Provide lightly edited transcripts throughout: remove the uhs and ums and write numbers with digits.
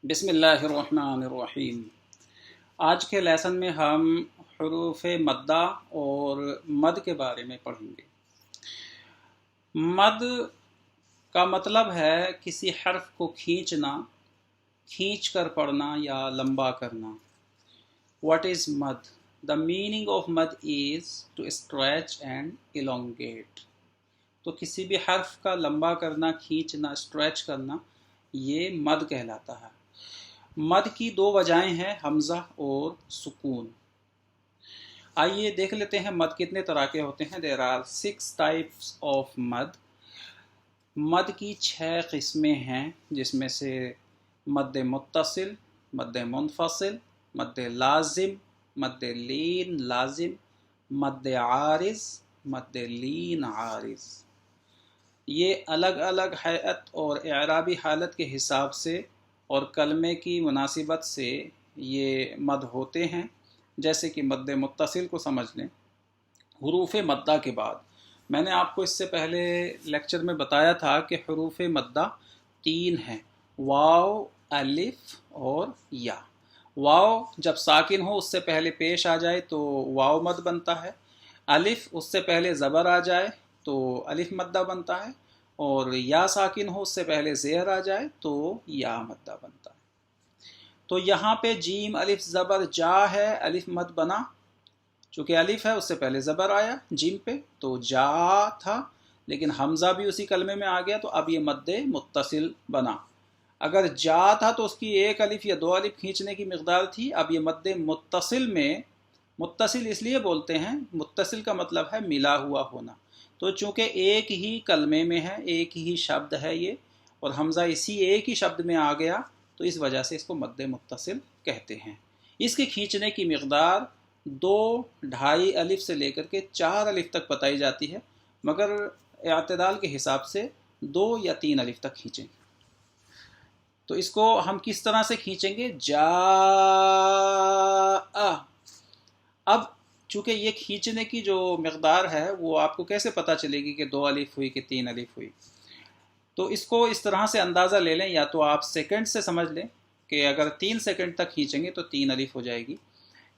بسم اللہ الرحمن الرحیم۔ آج کے لیسن میں ہم حروف مدہ اور مد کے بارے میں پڑھیں گے۔ مد کا مطلب ہے کسی حرف کو کھینچنا، کھینچ کر پڑھنا یا لمبا کرنا۔ What is مد؟ The meaning of مد is to stretch and elongate۔ تو کسی بھی حرف کا لمبا کرنا، کھینچنا، اسٹریچ کرنا، یہ مد کہلاتا ہے۔ مد کی دو وجہیں ہیں، حمزہ اور سکون۔ آئیے دیکھ لیتے ہیں مد کتنے طرح کے ہوتے ہیں۔ There are 6 types of مد۔ مد کی 6 قسمیں ہیں، جس میں سے مد متصل، مد منفصل، مد لازم، مد لین لازم، مد عارض، مد لین عارض۔ یہ الگ الگ ہیئت اور اعرابی حالت کے حساب سے اور کلمے کی مناسبت سے یہ مد ہوتے ہیں۔ جیسے کہ مد متصل کو سمجھ لیں۔ حروف مدہ کے بعد میں نے آپ کو اس سے پہلے لیکچر میں بتایا تھا کہ حروف مدہ 3 ہیں، واو، الف اور یا۔ واو جب ساکن ہو اس سے پہلے پیش آ جائے تو واو مد بنتا ہے، الف اس سے پہلے زبر آ جائے تو الف مدہ بنتا ہے، اور یا ساکن ہو اس سے پہلے زیر آ جائے تو یا مدہ بنتا ہے۔ تو یہاں پہ جیم الف زبر جا ہے، الف مد بنا، چونکہ الف ہے اس سے پہلے زبر آیا جیم پہ تو جا تھا، لیکن حمزہ بھی اسی کلمے میں آ گیا تو اب یہ مد متصل بنا۔ اگر جا تھا تو اس کی 1 الف یا 2 الف کھینچنے کی مقدار تھی، اب یہ مد متصل میں، متصل اس لیے بولتے ہیں، متصل کا مطلب ہے ملا ہوا ہونا، تو چونکہ ایک ہی کلمے میں ہے، ایک ہی شبد ہے یہ، اور حمزہ اسی ایک ہی شبد میں آ گیا تو اس وجہ سے اس کو مد متصل کہتے ہیں۔ اس کے کھینچنے کی مقدار 2، 2.5 الف سے لے کر کے 4 الف تک بتائی جاتی ہے، مگر اعتدال کے حساب سے 2 یا 3 الف تک کھینچیں گے۔ تو اس کو ہم کس طرح سے کھینچیں گے؟ جا۔ اب چونکہ یہ کھینچنے کی جو مقدار ہے وہ آپ کو کیسے پتہ چلے گی کہ 2 الف ہوئی کہ 3 الف ہوئی؟ تو اس کو اس طرح سے اندازہ لے لیں، یا تو آپ سیکنڈ سے سمجھ لیں کہ اگر 3 سیکنڈ تک کھینچیں گے تو 3 الف ہو جائے گی،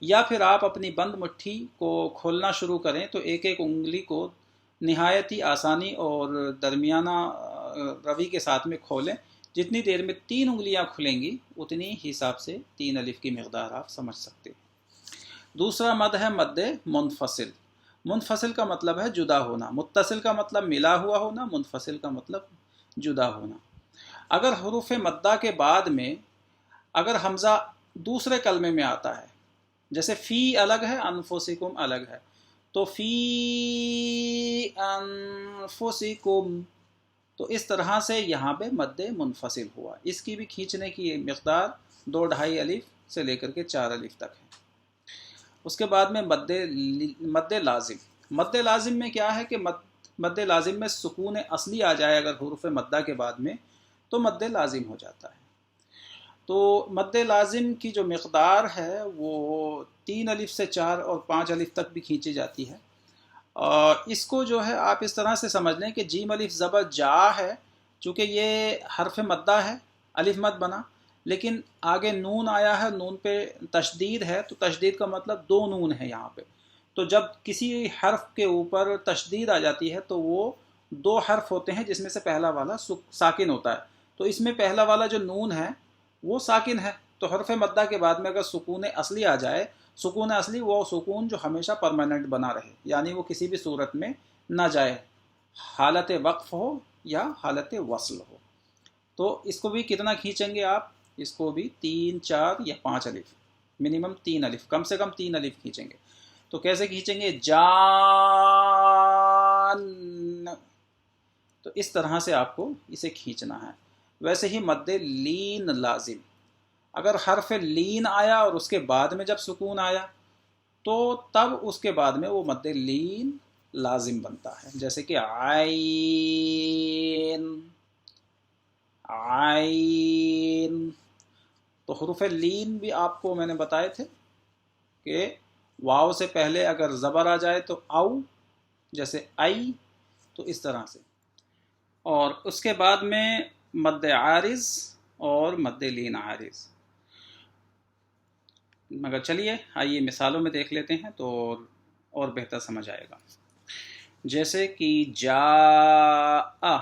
یا پھر آپ اپنی بند مٹھی کو کھولنا شروع کریں تو ایک ایک انگلی کو نہایت ہی آسانی اور درمیانہ روی کے ساتھ میں کھولیں۔ جتنی دیر میں 3 انگلیاں کھلیں گی اتنی حساب سے 3 الف کی مقدار آپ سمجھ سکتے ہیں۔ دوسرا مد ہے مد منفصل۔ منفصل کا مطلب ہے جدا ہونا، متصل کا مطلب ملا ہوا ہونا، منفصل کا مطلب جدا ہونا۔ اگر حروف مدہ کے بعد میں اگر حمزہ دوسرے کلمے میں آتا ہے، جیسے فی الگ ہے، انفسکم الگ ہے، تو فی انفسکم، تو اس طرح سے یہاں پہ مد منفصل ہوا۔ اس کی بھی کھینچنے کی مقدار 2، 2.5 الف سے لے کر کے 4 الف تک ہے۔ اس کے بعد میں مد لازم۔ مد لازم میں کیا ہے کہ مد لازم میں سکون اصلی آ جائے اگر حروف مدہ کے بعد میں تو مد لازم ہو جاتا ہے۔ تو مد لازم کی جو مقدار ہے وہ 3 الف سے 4 اور 5 الف تک بھی کھینچی جاتی ہے۔ اور اس کو جو ہے آپ اس طرح سے سمجھ لیں کہ جیم الف زبر جا ہے، چونکہ یہ حرف مدہ ہے، الف مد بنا، لیکن آگے نون آیا ہے، نون پہ تشدید ہے، تو تشدید کا مطلب 2 نون ہے یہاں پہ۔ تو جب کسی حرف کے اوپر تشدید آ جاتی ہے تو وہ 2 حرف ہوتے ہیں، جس میں سے پہلا والا ساکن ہوتا ہے، تو اس میں پہلا والا جو نون ہے وہ ساکن ہے، تو حرف مدہ کے بعد میں اگر سکون اصلی آ جائے، سکون اصلی وہ سکون جو ہمیشہ پرماننٹ بنا رہے، یعنی وہ کسی بھی صورت میں نہ جائے، حالت وقف ہو یا حالت وصل ہو۔ تو اس کو بھی کتنا کھینچیں گے آپ؟ اس کو بھی 3، 4 یا 5 الف، منیمم 3 الف، کم سے کم 3 الف کھینچیں گے۔ تو کیسے کھینچیں گے؟ جان، تو اس طرح سے آپ کو اسے کھینچنا ہے۔ ویسے ہی مد لین لازم، اگر حرف لین آیا اور اس کے بعد میں جب سکون آیا تو تب اس کے بعد میں وہ مد لین لازم بنتا ہے، جیسے کہ عین، عین۔ تو حروف لین بھی آپ کو میں نے بتائے تھے کہ واو سے پہلے اگر زبر آ جائے تو او، جیسے ای، تو اس طرح سے۔ اور اس کے بعد میں مد عارض، اور مد لین عارض. مگر چلیے آئیے مثالوں میں دیکھ لیتے ہیں تو اور بہتر سمجھ آئے گا. جیسے کہ جاء.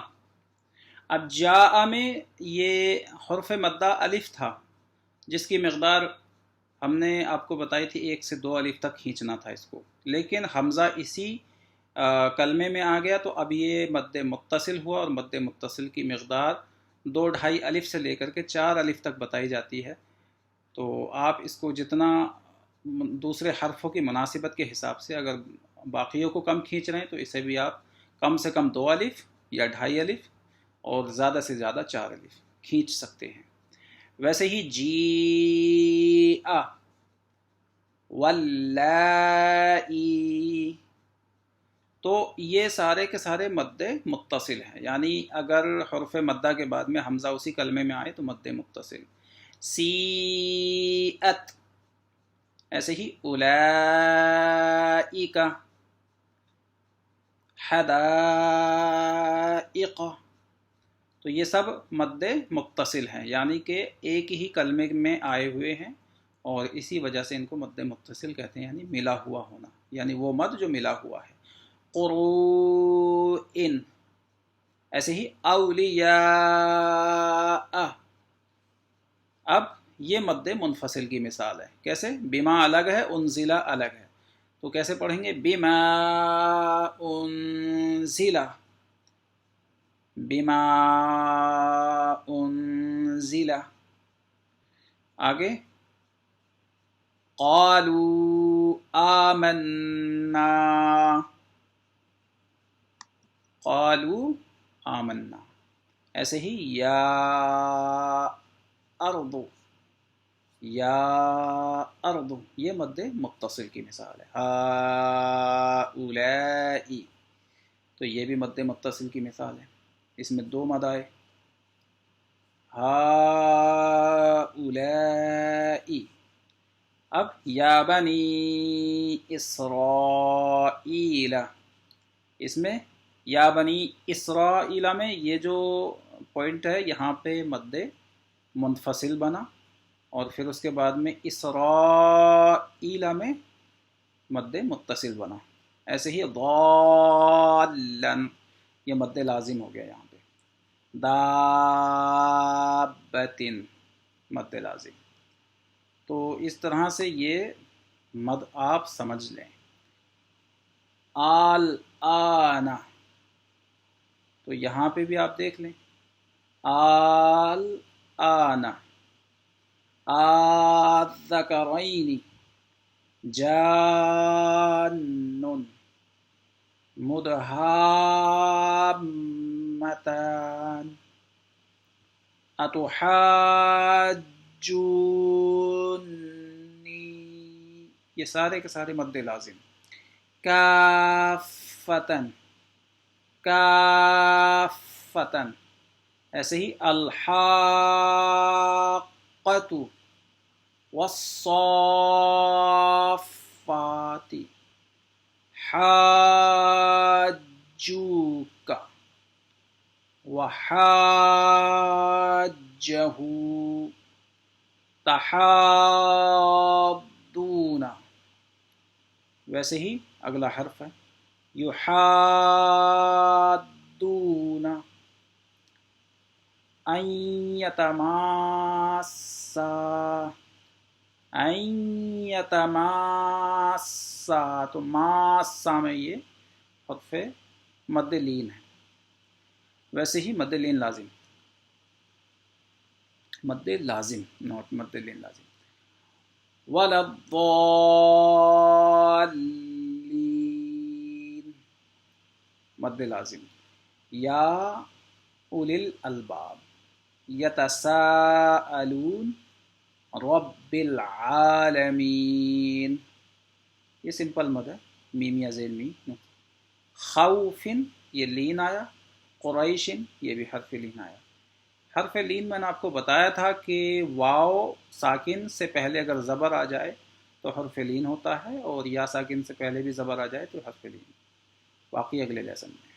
اب جاء میں یہ حرف مدہ الف تھا جس کی مقدار ہم نے آپ کو بتائی تھی 1 سے 2 الف تک کھینچنا تھا اس کو، لیکن حمزہ اسی کلمے میں آ گیا تو اب یہ مد متصل ہوا، اور مد متصل کی مقدار 2-2.5 الف سے لے کر کے 4 الف تک بتائی جاتی ہے. تو آپ اس کو جتنا دوسرے حرفوں کی مناسبت کے حساب سے اگر باقیوں کو کم کھینچ رہے ہیں تو اسے بھی آپ کم سے کم 2 الف یا 2.5 الف اور زیادہ سے زیادہ 4 الف کھینچ سکتے ہیں. ویسے ہی جیء واللائی، تو یہ سارے کے سارے مد متصل ہیں، یعنی اگر حرف مدہ کے بعد میں حمزہ اسی کلمے میں آئے تو مد متصل. سیئت، ایسے ہی اولئک، حدائق، تو یہ سب مد متصل ہیں، یعنی کہ ایک ہی کلمے میں آئے ہوئے ہیں اور اسی وجہ سے ان کو مد متصل کہتے ہیں، یعنی ملا ہوا ہونا، یعنی وہ مد جو ملا ہوا ہے. قروءن، ایسے ہی اولیاء. اب یہ مد منفصل کی مثال ہے، کیسے؟ بما الگ ہے، انزلہ الگ ہے، تو کیسے پڑھیں گے؟ بما انزلہ، بما انزلہ. آگے قالوا آمنا، قالوا آمنا. ایسے ہی یا ارض، یا ارض، یہ مد متصل کی مثال ہے. ہؤلاء، تو یہ بھی مد متصل کی مثال ہے، اس میں 2 مد آئے. ہؤلاء. اب یا بنی اسرائیل، اس میں یا بنی اسرائیل میں یہ جو پوائنٹ ہے یہاں پہ مد منفصل بنا، اور پھر اس کے بعد میں اسرائیل میں مد متصل بنا. ایسے ہی ضالن، یہ مد لازم ہو گیا یہاں پہ. دابتن، مد لازم. تو اس طرح سے یہ مد آپ سمجھ لیں. آنا، تو یہاں پہ بھی آپ دیکھ لیں. آنا، الذکرین، جان، مدہامتان، اتحاجونی، یہ سارے کے سارے مد لازم. کافتن، کافتن. ایسے ہی الحاقۃ، والصافات، حاجوک، وحاجہ، تحاضون. ویسے ہی اگلا حرف ہے یحادون، ان یتماسا، ان یتماسا، تو ماسا میں یہ حرف مد لین ہے. ویسے ہی مد لین لازم، مد لازم، نوٹ مد لین لازم. ولا الضالین، مد لازم. یا اولی الالباب، یتساءلون رب العالمین، یہ سمپل مد ہے، میم یا زیر میم. خوفن، یہ لین آیا. قریشن، یہ بھی حرف لین آیا. حرف لین میں نے آپ کو بتایا تھا کہ واو ساکن سے پہلے اگر زبر آ جائے تو حرف لین ہوتا ہے، اور یا ساکن سے پہلے بھی زبر آ جائے تو حرف لین. باقی اگلے لیسن میں.